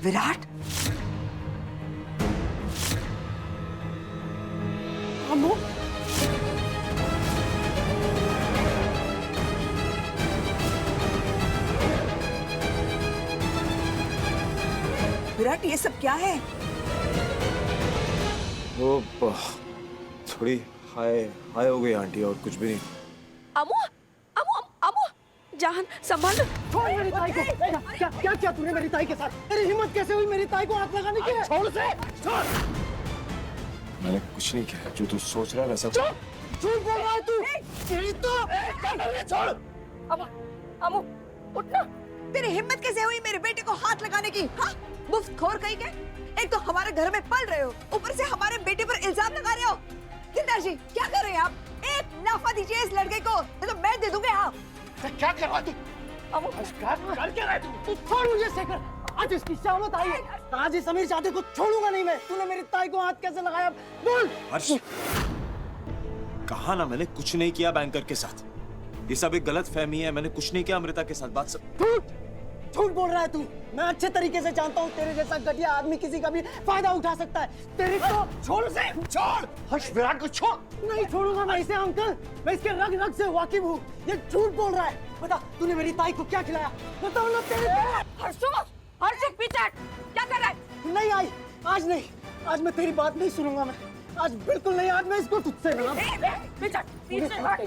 विराट, अम्मू, विराट ये सब क्या है? वो थोड़ी हाय हाय हो गई आंटी, और कुछ भी नहीं। अमू, अमू, अमू, जान संभाल। छोड़ मेरी ताई को। क्या क्या क्या तूने मेरी ताई के साथ? तेरी हिम्मत कैसे हुई मेरी ताई को हाथ लगाने की? छोड़ से, छोड़। मैंने कुछ नहीं किया, जो तू सोच रहा है वैसा। झूठ बोल रहा है तू। तेरी तो छोड़। अमू, अमू, उठना। तेरी हिम्मत कैसे हुई मेरे बेटे को हाथ लगाने की? हाँ, मुफ्तखोर कहीं के। एक तो हमारे घर में पल रहे हो, ऊपर से हमारे बेटे पर इल्जाम लगा रहे हो। दिलदार जी, क्या कर रहे हैं आप? एक लाफा दीजिए इस लड़के को, नहीं तो मैं दे दूंगी। हाँ, क्या कर रहा तू? अमू, कर क्या रहा है तू? छोड़ मुझे शेखर। आज इसकी शामत आई है। आज इस अमीर जाते को छोड़ूंगा नहीं मैं। तूने मेरी ताई को हाथ कैसे लगाया? बोल। हर्ष, कहा ना मैंने कुछ नहीं किया बैंकर के साथ। ये सब एक गलत फहमी है, मैंने कुछ नहीं किया अमृता के साथ। बात सब झूठ बोल रहा है तू। मैं अच्छे तरीके से जानता हूँ तेरे जैसा घटिया आदमी किसी का भी फायदा उठा सकता है। तेरी तो छोड़ से, छोड़। हर्ष, विराट को छोड़। नहीं छोड़ूंगा मैं इसे अंकल। मैं इसके रग रग से वाकिफ हूँ। ये झूठ बोल रहा है। बता, तूने मेरी ताई को क्या खिलाया? बताओ ना तेरे। हर्षो, हर्षो पीछे हट। क्या कर रहा है? नहीं आई, आज नहीं। आज मैं तेरी बात नहीं सुनूंगा मैं। आज बिल्कुल नहीं। आज मैं इसको तुझसे ना। पीछे, पीछे हट।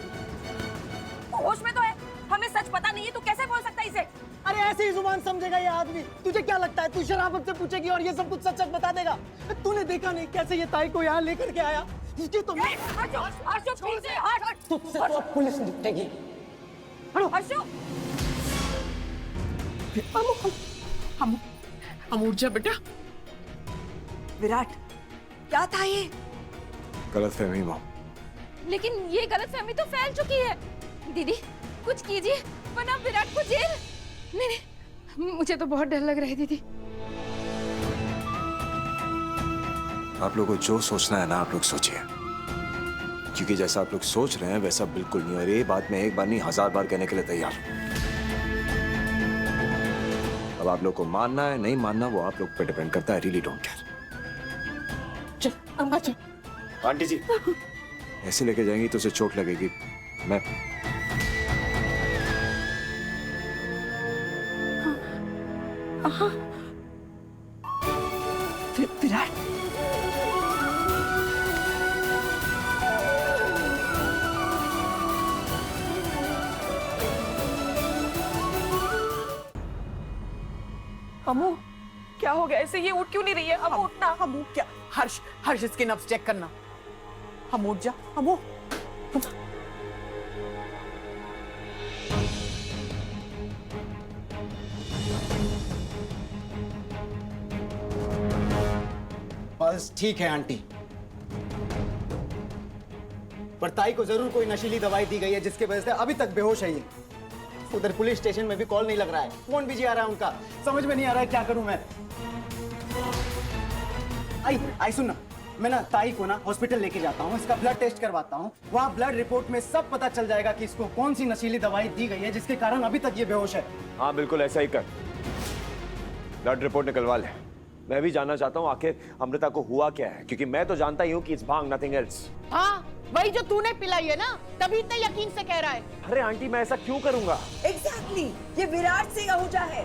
होश में तो है। हमें सच पता नहीं है, तू कैसे बोल सकता है इसे? अरे ऐसे ही जुबान समझेगा ये आदमी। तुझे क्या लगता है तू शराफत से पूछेगी और ये सब कुछ सच सच बता देगा? तूने देखा नहीं कैसे ये ताई को यहाँ लेकर के आया? इसकी तो हर्षो, हर्षो पीछे हट। तुझसे तो अब पुलिस निपटेगी। हर्षो, हम उठ जा बेटा। विराट, क्या था ये? गलत फहमी मॉम। लेकिन ये गलतफहमी तो फैल चुकी है। दीदी, कुछ कीजिए वरना विराट को जेल। नहीं नहीं, मुझे तो बहुत डर लग रहा है दीदी। आप लोगों को जो सोचना है ना, आप लोग सोचिए, क्योंकि जैसा आप लोग सोच रहे हैं वैसा बिल्कुल नहीं। और ये बात मैं एक बार नहीं 1000 बार कहने के लिए तैयार हूं। अब आप लोग को मानना है नहीं मानना वो आप लोग पे डिपेंड करता है। Really don't care. चल अम्मा चल। आंटी जी, ऐसे लेके जाएंगी तो उसे चोट लगेगी। मैं विराट, अमू, क्या हो गया? ऐसे ये उठ क्यों नहीं रही है? अमू उठना। हम क्या? हर्ष, हर्ष इसकी नब्ज चेक करना। हम उठ जा। अम्मू, बस ठीक है आंटी। पर ताई को जरूर कोई नशीली दवाई दी गई है जिसकी वजह से अभी तक बेहोश है ये। उधर पुलिस स्टेशन में भी कॉल नहीं लग रहा है, फोन बिजी आ रहा है उनका। समझ में नहीं आ रहा है क्या करूं मैं। आई सुन ना, मैं ना ताई को ना हॉस्पिटल लेके जाता हूँ, इसका ब्लड टेस्ट करवाता हूँ। वहाँ ब्लड रिपोर्ट में सब पता चल जाएगा कि इसको कौन सी नशीली दवाई दी गई है जिसके कारण अभी तक ये बेहोश है। हाँ बिल्कुल ऐसा ही कर। ब्लड रिपोर्ट निकलवा ले। मैं भी जानना चाहता हूँ आखिर अमृता को हुआ क्या है, क्योंकि मैं तो जानता ही हूँ कि इट्स भांग, नथिंग एल्स। हाँ वही जो तूने पिलाई है ना, तभी इतने यकीन से कह रहा है। अरे आंटी, मैं ऐसा क्यों करूंगा? एग्जैक्टली, ये विराट सिंह आहूजा है।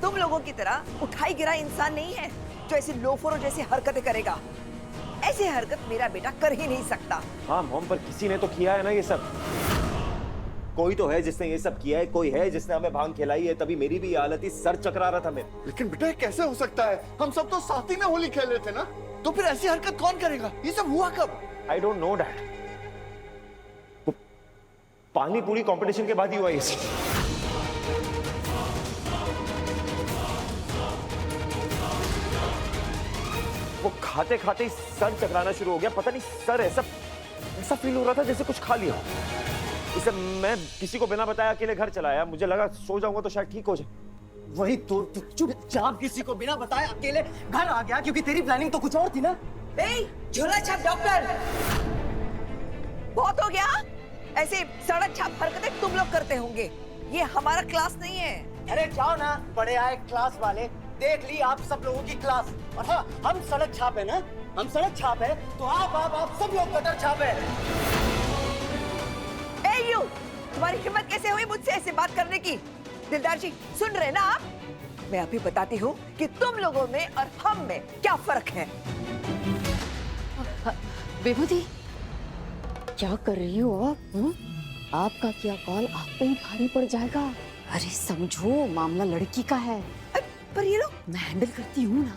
तुम लोगों की तरह उठाई गिरा इंसान नहीं है जो ऐसे लोफरों जैसी हरकतें करेगा। ऐसी हरकत मेरा बेटा कर ही नहीं सकता। हाँ मॉम, पर किसी ने तो किया है ना ये सब। कोई तो है जिसने ये सब किया है, कोई है जिसने हमें भांग खिलाई है। तभी मेरी भी हालत ही सर चकरा रहा था मेरा। लेकिन बेटा ये कैसे हो सकता है? हम सब तो साथ ही में होली खेल रहे थे ना, तो फिर ऐसी हरकत कौन करेगा? ये सब हुआ कब? I don't know dad. पानी पूरी कंपटीशन के बाद ही हुआ ये सब। वो खाते खाते ही सर चकराना शुरू हो गया। पता नहीं सर ऐसा फील हो रहा था जैसे कुछ खा लिया। इसे मैं किसी को बिना बताया अकेले घर चला आया। मुझे लगा सो जाऊंगा तो शायद ठीक हो जाए। वही तो चुपचाप किसी को बिना बताए अकेले घर आ गया, क्योंकि तेरी प्लानिंग तो कुछ और थी ना। झोला छाप डॉक्टर, बहुत हो गया। ऐसे सड़क छाप हरकतें तुम लोग करते होंगे, ये हमारा क्लास नहीं है। अरे जाओ ना, बड़े आए क्लास वाले। देख ली आप सब लोगों की क्लास। और हाँ, हम सड़क छाप है ना, हम सड़क छाप है, तो आप सब लोग गटर छाप है। ए यू, तुम्हारी हिम्मत कैसे हुई मुझसे ऐसे बात करने की? दिलदार जी सुन रहे ना आप? मैं अभी बताती हूँ कि तुम लोगों में और हम में क्या फर्क है। विभूति, क्या कर रही हो आप? आपका क्या कॉल आप पे ही भारी पड़ जाएगा। अरे समझो, मामला लड़की का है। पर ये लोग मैं हैंडल करती हूँ ना,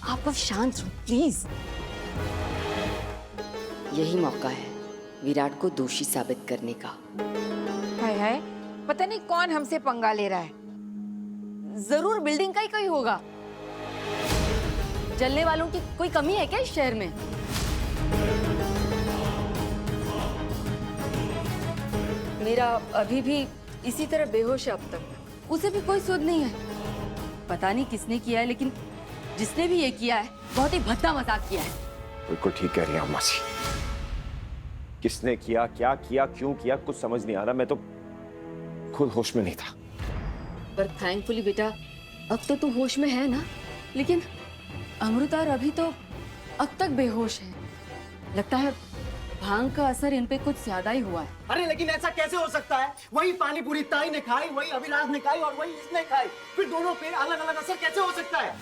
आप बस शांत रहो प्लीज। यही मौका है विराट को दोषी साबित करने का। हाय हाय, पता नहीं कौन हमसे पंगा ले रहा है। जरूर बिल्डिंग का ही कोई होगा। जलने वालों की कोई कमी है क्या इस शहर में? मेरा अभी भी इसी तरह बेहोश है अब तक। उसे भी कोई सुध नहीं है। पता नहीं किसने किया है, लेकिन जिसने भी ये किया है बहुत ही भद्दा मजाक किया है। बिल्कुल ठीक कह रही हैं अम्मा जी। किसने किया, क्या किया, क्यों किया, कुछ समझ नहीं आ रहा। मैं तो खुद होश में नहीं था। पर थैंकफुली बेटा अब तो तू होश में है ना। लेकिन अमृता और अभी तो अब तक बेहोश है। लगता है भांग का असर इन पे कुछ ज्यादा ही हुआ है। अरे लेकिन ऐसा कैसे हो सकता है? वही पानी पूरी ताई ने खाई, वही अविनाश ने खाई और वही इसने खाई, फिर दोनों पे अलग अलग असर कैसे हो सकता है?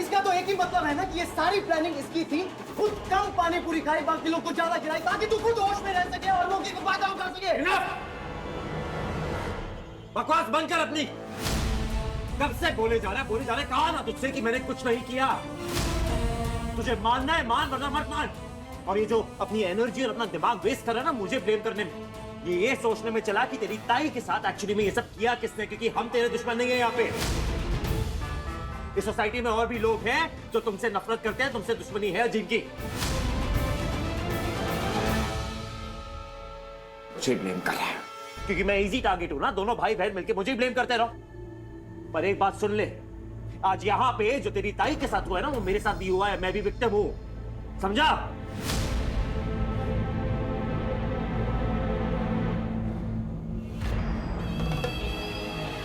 इसका तो एक ही मतलब है ना कि ये सारी प्लानिंग इसकी थी। खुद कम पानी पूरी खाई, बाकी लोग को ज्यादा खिलाई, ताकि तू खुद होश में रह सके और मौके का फायदा उठा सके। बकवास बंद कर अपनी। कब से बोले जा रहा है, कहा ना तुझसे कि मैंने कुछ नहीं किया। तुझे मानना है मान, वरना मत मान। और ये जो अपनी एनर्जी और अपना दिमाग वेस्ट कर रहा है ना मुझे ब्लेम करने में, ये सोचने में चला कि तेरी ताई के साथ एक्चुअली में ये सब किया किसने, क्योंकि हम तेरे दुश्मन नहीं है। यहाँ पे इस सोसाइटी में और भी लोग हैं जो तुमसे नफरत करते हैं, तुमसे दुश्मनी है जिनकी। मुझे ब्लेम कर रहा है क्योंकि मैं इजी टारगेट हूं ना। दोनों भाई बहन मिलके मुझे ब्लेम करते रहो। पर एक बात सुन ले, आज यहाँ पे जो तेरी ताई के साथ हुआ है ना, वो मेरे साथ भी हुआ है। मैं भी विक्टिम हूं, समझा?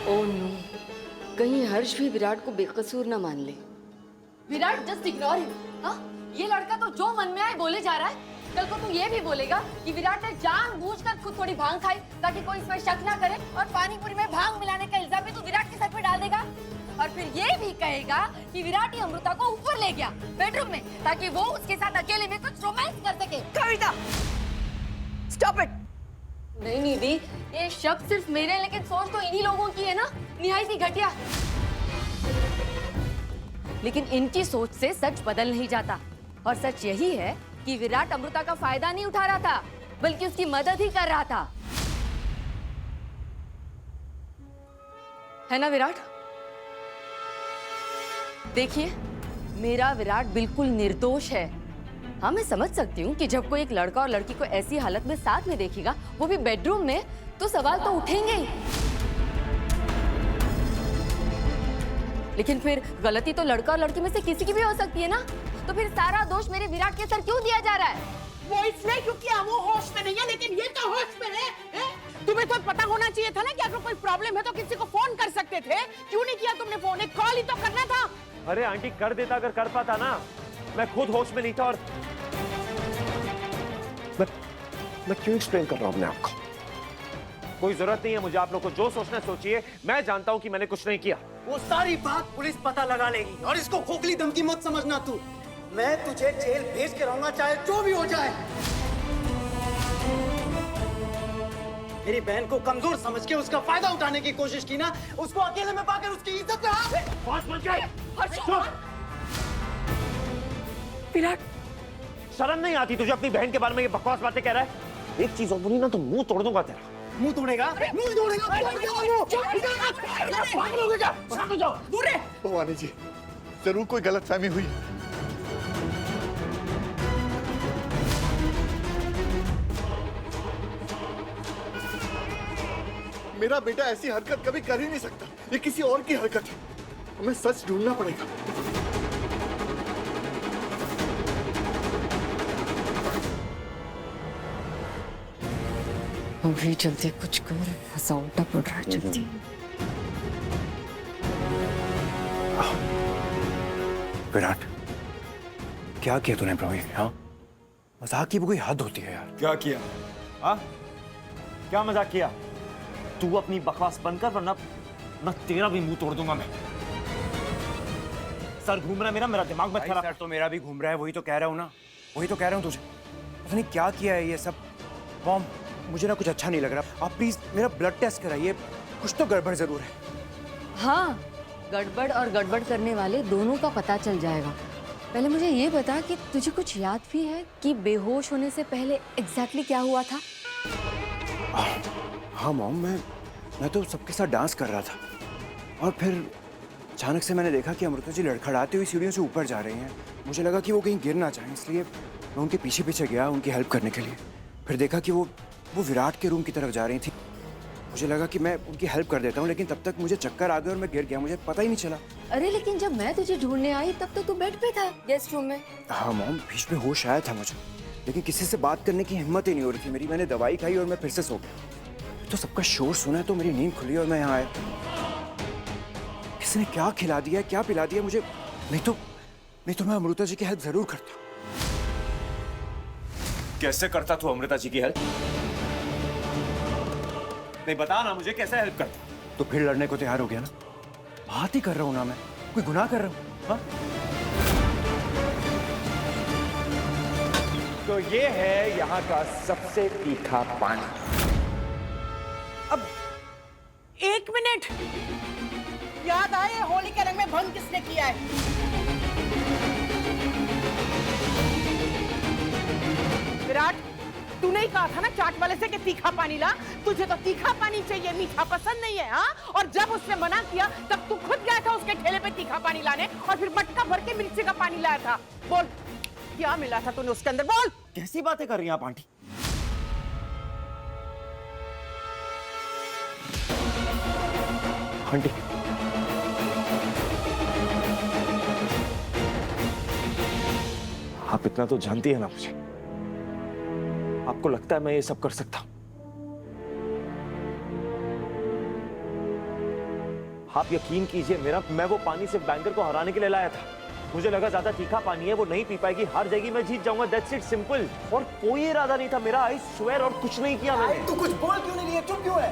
ओह नो, कहीं हर्ष भी विराट को बेकसूर ना मान ले। Virat just ignore him. हाँ, ये लड़का तो जो मन में आए बोले जा रहा है। कल को तू ये भी बोलेगा कि विराट ने जानबूझकर खुद थोड़ी भांग खाई ताकि कोई इसमें शक ना करे, और पानी पूरी में भांग मिलाने का इल्जाम भी तू विराट के सर पे डाल देगा। और फिर ये भी कहेगा कि विराट ही अमृता को ऊपर ले गया बेडरूम में, ताकि वो उसके साथ अकेले में कुछ रोमांस कर सके। कविता, स्टॉप इट। नहीं निधि, ये शब्द सिर्फ मेरे हैं, लेकिन सोच तो इन्हीं लोगों की है ना, निहायत ही घटिया। लेकिन इनकी सोच से सच बदल नहीं जाता। और सच यही है कि विराट अमृता का फायदा नहीं उठा रहा था, बल्कि उसकी मदद ही कर रहा था। है ना विराट? देखिए, मेरा विराट बिल्कुल निर्दोष है। हाँ, मैं समझ सकती हूँ कि जब कोई एक लड़का और लड़की को ऐसी हालत में साथ में देखेगा, वो भी बेडरूम में, तो सवाल तो उठेंगे ही। लेकिन फिर गलती तो लड़का और लड़की में से किसी की भी हो सकती है ना। तो फिर सारा दोष मेरे विराट के सर क्यों दिया जा रहा है? वो इसलिए क्योंकि वो होश में नहीं है, लेकिन ये तो होश में है। तुम्हें तो पता होना चाहिए था ना कि अगर कोई प्रॉब्लम है तो किसी को फोन कर सकते थे। क्यों नहीं किया तुमने फोन? एक कॉल ही तो करना था। अरे आंटी, कर देता अगर कर पाता ना। मैं खुद होश में नहीं था। और मैं क्यों एक्सप्लेन कर रहा हूं अपने आपको? कोई जरूरत नहीं है मुझे आप लोग को जो सोचना सोचिए। मैं जानता हूं कि मैंने कुछ नहीं किया। वो सारी बात पुलिस पता लगा लेगी, और इसको खोखली धमकी मत समझना तू। मैं तुझे जेल भेज के रहूंगा, चाहे जो भी हो जाए। मेरी बहन को कमजोर समझ के उसका फायदा उठाने की कोशिश की ना, उसको अकेले में पाकर उसकी इज्जत विराट, शर्म नहीं आती तुझे? अपनी बहन के बारे में ये बकवास बातें कह रहा है। एक चीज और बोली ना तो मुंह तोड़ दूंगा तेरा। मुंह तोड़ेगा? मुंह तोड़ेगा? भवानी जी, जरूर कोई गलतफहमी हुई। मेरा बेटा ऐसी हरकत कभी कर ही नहीं सकता। ये किसी और की हरकत है। हमें सच ढूंढना पड़ेगा। अभी जल्दी कुछ कर, ऐसा उल्टा पड़ रहा है जल्दी। विराट, क्या किया तूने प्रवीण? हाँ, मजाक की भी कोई हद होती है यार। क्या किया? हाँ, क्या मजाक किया? तू अपनी बकवास बंद कर, वरना मैं तेरा भी मुंह तोड़ दूंगा मैं। सर घूम रहा है मेरा दिमाग मत खराब। सर तो मेरा भी घूम रहा है, वही तो कह रहा हूँ ना, वही तो कह रहा हूँ तुझे। पता नहीं क्या किया है ये सब। मॉम, मुझे ना कुछ अच्छा नहीं लग रहा। आप प्लीज मेरा ब्लड टेस्ट कराइए, कुछ तो गड़बड़ जरूर है। हाँ, गड़बड़ और गड़बड़ करने वाले दोनों का पता चल जाएगा। पहले मुझे ये बता कि तुझे कुछ याद भी है कि बेहोश होने से पहले एग्जैक्टली क्या हुआ था? हाँ मॉम, मैं तो सबके साथ डांस कर रहा था और फिर अचानक से मैंने देखा कि अमृता जी लड़खड़ाती हुई सीढ़ियों से ऊपर जा रही हैं। मुझे लगा कि वो कहीं गिर ना जाएं, इसलिए मैं उनके पीछे पीछे गया उनकी हेल्प करने के लिए। फिर देखा कि वो विराट के रूम की तरफ जा रही थी। मुझे लगा कि मैं उनकी हेल्प कर देता हूँ, लेकिन तब तक मुझे चक्कर आ गए और मैं गिर गया, मुझे पता ही नहीं चला। अरे लेकिन जब मैं तुझे ढूंढने आई तब तो तू बेड पे था, गेस्ट रूम में। हाँ मॉम, बीच में होश आया था मुझे, लेकिन किसी से बात करने की हिम्मत ही नहीं हो रही थी मेरी। मैंने दवाई खाई और मैं फिर से सो गया। तो सबका शोर सुना तो मेरी नींद खुली और मैं यहाँ आया। किसी ने क्या खिला दिया, क्या पिला दिया मुझे, नहीं तो मैं अमृता जी की हेल्प जरूर करता। कैसे करता तू अमृता जी की हेल्प? नहीं, बता ना मुझे, कैसे हेल्प करता? तो फिर लड़ने को तैयार हो गया ना। बात ही कर रहा हूँ ना, मैं कोई गुनाह कर रहा हूँ? हाँ? तो ये है यहाँ का सबसे तीखा पानी। अब 1 मिनट, याद आए होली के रंग में भंग किसने किया है? विराट, तूने ही कहा था ना चाट वाले से कि तीखा पानी ला। तुझे तो तीखा पानी चाहिए, मीठा पसंद नहीं है। हाँ, और जब उसने मना किया तब तू खुद गया था उसके ठेले पे तीखा पानी लाने और फिर मटका भर के मिर्ची का पानी लाया था। बोल, क्या मिला था तूने उसके अंदर? बोल। कैसी बातें कर रही हैं आप आंटी? आंटी, आप इतना तो जानती है ना मुझे। आपको लगता है मैं ये सब कर सकता हूं? आप यकीन कीजिए मेरा, मैं वो पानी सिर्फ बैंकर को हराने के लिए लाया था। मुझे लगा ज्यादा तीखा पानी है, वो नहीं पी पाएगी, हार जाएगी, मैं जीत जाऊंगा। That's it, simple. और कोई इरादा नहीं था मेरा, आई स्वेयर, और कुछ नहीं किया मैंने। तू कुछ बोल क्यों नहीं रही है? चुप क्यों है?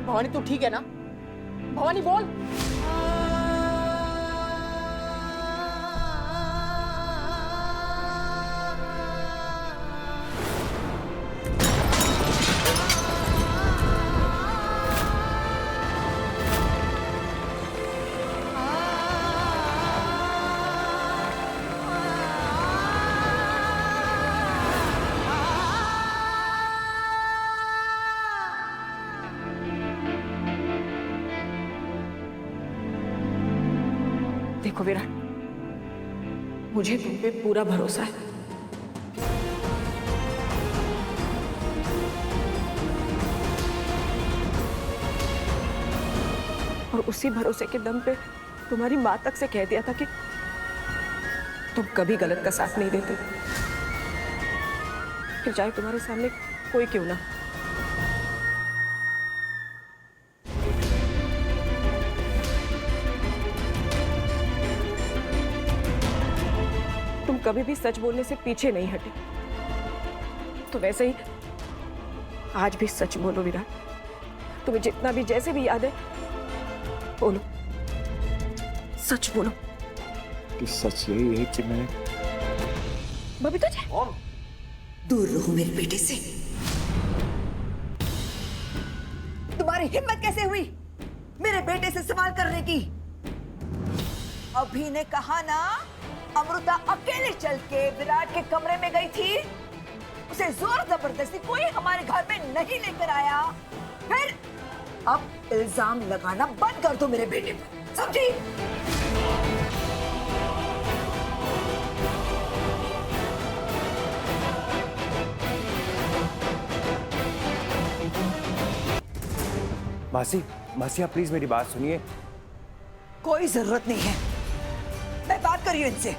भवानी तू ठीक है ना? भवानी बोल। देखो विराट, मुझे तुम पे पूरा भरोसा है। और उसी भरोसे के दम पे तुम्हारी माँ तक से कह दिया था कि तुम कभी गलत का साथ नहीं देते, फिर चाहे तुम्हारे सामने कोई क्यों ना। तुम कभी भी सच बोलने से पीछे नहीं हटे, तो वैसे ही आज भी सच बोलो विराट। तुम्हें जितना भी जैसे भी याद है बोलो, सच बोलो। कि सच यही है कि मैं बबीता जी, दूर रहो मेरे बेटे से। तुम्हारी हिम्मत कैसे हुई मेरे बेटे से सवाल करने की? अभी ने कहा ना, अमृता अकेले चल के विराट के कमरे में गई थी, उसे जोर जबरदस्ती कोई हमारे घर में नहीं लेकर आया। फिर अब इल्जाम लगाना बंद कर दो मेरे बेटे पर, समझी? मासी, मासी आप प्लीज मेरी बात सुनिए। कोई जरूरत नहीं है। मैं बात कर रही हूं इनसे।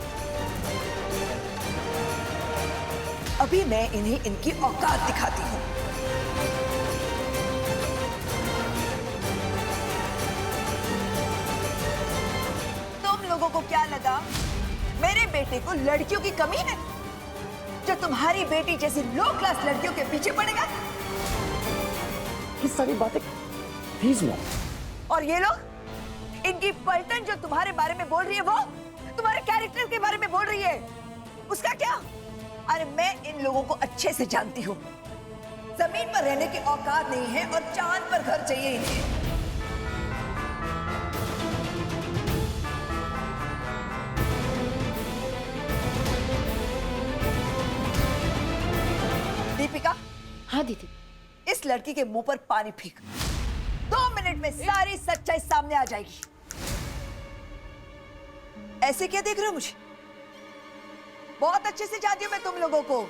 अभी मैं इन्हें इनकी औकात दिखाती हूं। तुम लोगों को क्या लगा मेरे बेटे को लड़कियों की कमी है जो तुम्हारी बेटी जैसी लो क्लास लड़कियों के पीछे पड़ेगा? ये सारी बातें प्लीज मॉम। और ये लोग, इनकी पलटन जो तुम्हारे बारे में बोल रही है, वो तुम्हारे कैरेक्टर के बारे में बोल रही है, उसका क्या? अरे मैं इन लोगों को अच्छे से जानती हूँ। जमीन पर रहने की औकात नहीं है और चांद पर घर चाहिए इन्हें। दीपिका। हाँ दीदी। इस लड़की के मुंह पर पानी फेंक। 2 मिनट में सारी सच्चाई सामने आ जाएगी। ऐसे क्या देख रहे हो मुझे? बहुत अच्छे से जानती हूं मैं तुम लोगों को।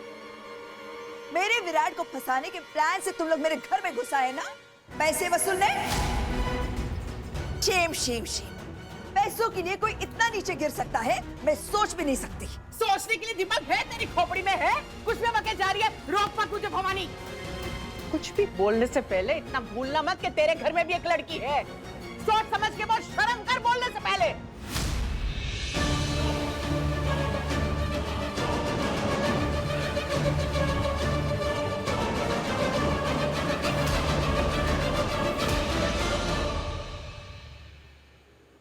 मेरे विराट को फंसाने के प्लान से तुम लोग मेरे घर में घुस आए ना, पैसे वसूलने। Shem Shem Shem. पैसों के लिए कोई इतना नीचे गिर सकता है, मैं सोच भी नहीं सकती। सोचने के लिए दिमाग है तेरी खोपड़ी में है? कुछ में मके जा रही है, रोक मत मुझे भवानी। कुछ भी बोलने से पहले इतना भूलना मत कि तेरे घर में भी एक लड़की है। सोच समझ के बहुत शर्म कर बोलने से पहले।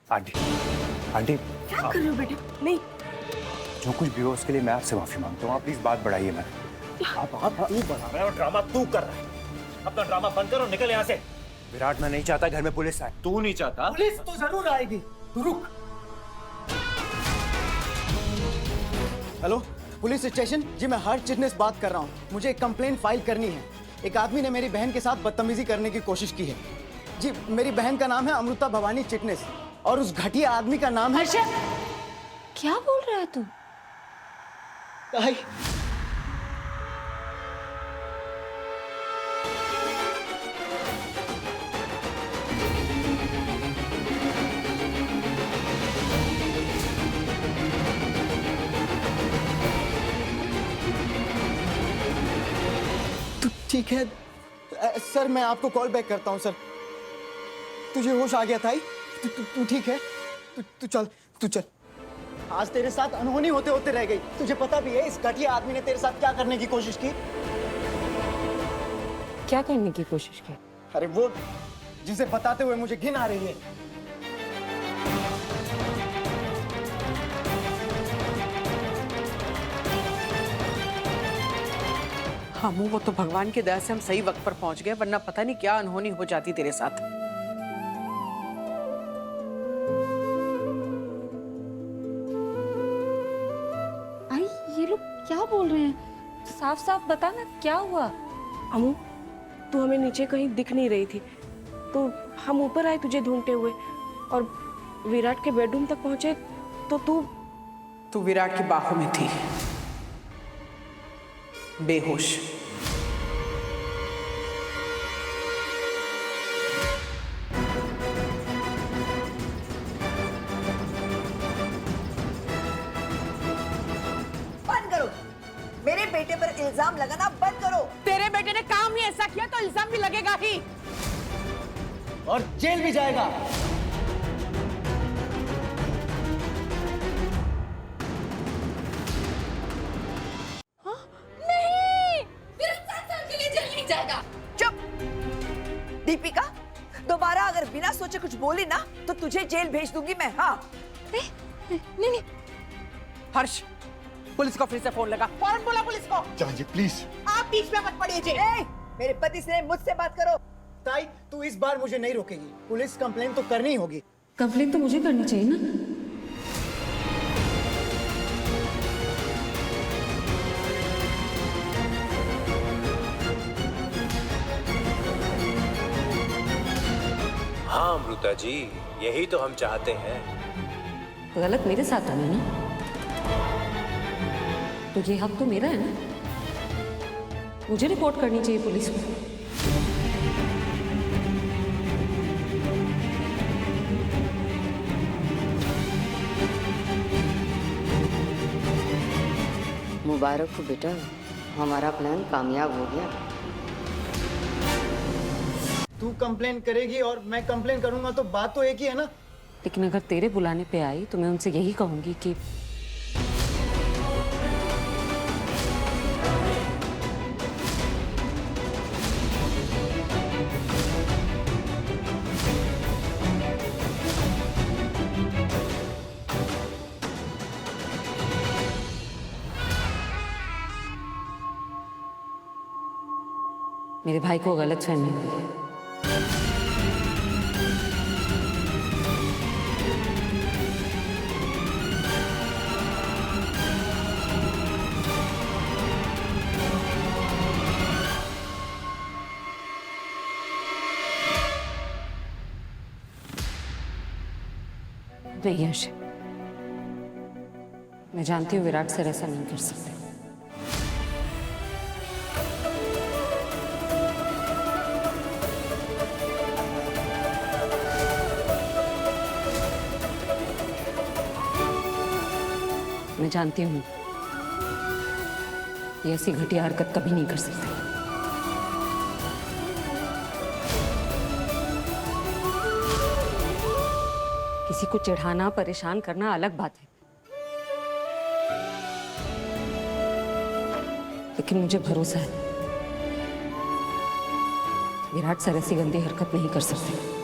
आंटी, आंटी क्या कर रहे हो बेटा? नहीं, जो कुछ भी हो उसके लिए मैं आपसे माफी मांगता हूँ। आप प्लीज बात बढ़ाइए मत। तू बना रहा है और ड्रामा तू कर रहा है। अपना ड्रामा बंद कर और निकल यहाँ से। विराट, मैं नहीं चाहता घर में पुलिस आए। तू नहीं चाहता? पुलिस तो जरूर आएगी, तू रुक। हेलो पुलिस स्टेशन जी, मैं हर चिटनेस बात कर रहा हूँ। मुझे एक कंप्लेंट फाइल करनी है। एक आदमी ने मेरी बहन के साथ बदतमीजी करने की कोशिश की है। जी, मेरी बहन का नाम है अमृता भवानी चिटनेस और उस घटिया आदमी का नाम है। क्या बोल रहा है तू? आई। तू ठीक है? सर मैं आपको कॉल बैक करता हूँ सर। तुझे होश आ गया था? तू ठीक है? तू चल। आज तेरे साथ अनहोनी होते होते रह गई। तुझे पता भी है इस घटिया आदमी ने तेरे साथ क्या करने की कोशिश की? क्या करने की कोशिश की? अरे वो जिसे बताते हुए मुझे घिन आ रही है। हाँ वो तो भगवान की दया से हम सही वक्त पर पहुंच गए, वरना पता नहीं क्या अनहोनी हो जाती तेरे साथ। आई, ये लोग क्या बोल रहे हैं? साफ साफ बता ना, क्या हुआ? अमू, तू हमें नीचे कहीं दिख नहीं रही थी, तो हम ऊपर आए तुझे ढूंढते हुए और विराट के बेडरूम तक पहुंचे तो तू विराट की बाहों में थी, बेहोश। बंद करो। मेरे बेटे पर इल्जाम लगाना बंद करो। तेरे बेटे ने काम ही ऐसा किया तो इल्जाम भी लगेगा ही, और जेल भी जाएगा। दीपिका, दोबारा अगर बिना सोचे कुछ बोली ना तो तुझे जेल भेज दूंगी मैं। हाँ नहीं, हर्ष, पुलिस को फिर से फोन लगा, फौरन बोला पुलिस को। जी प्लीज। आप बीच में मत पड़िए जी। मेरे पति से मुझसे बात करो। ताई, तू इस बार मुझे नहीं रोकेगी। पुलिस कंप्लेन तो करनी होगी। कंप्लेन तो मुझे करनी चाहिए ना। हाँ अमृता जी, यही तो हम चाहते हैं। गलत मेरे साथ है ना, तो ये हक तो मेरा है ना। मुझे रिपोर्ट करनी चाहिए पुलिस को। मुबारक हो बेटा, हमारा प्लान कामयाब हो गया। तू कंप्लेन करेगी और मैं कंप्लेन करूंगा तो बात तो एक ही है ना। लेकिन अगर तेरे बुलाने पे आई तो मैं उनसे यही कहूंगी कि मेरे भाई को गलतफहमी हुई है। नहीं यश, मैं जानती हूँ विराट सर ऐसा नहीं कर सकते। मैं जानती हूँ ये ऐसी घटिया हरकत कभी नहीं कर सकते। किसी को चिढ़ाना, परेशान करना अलग बात है, लेकिन मुझे भरोसा है विराट सर ऐसी गंदी हरकत नहीं कर सकते।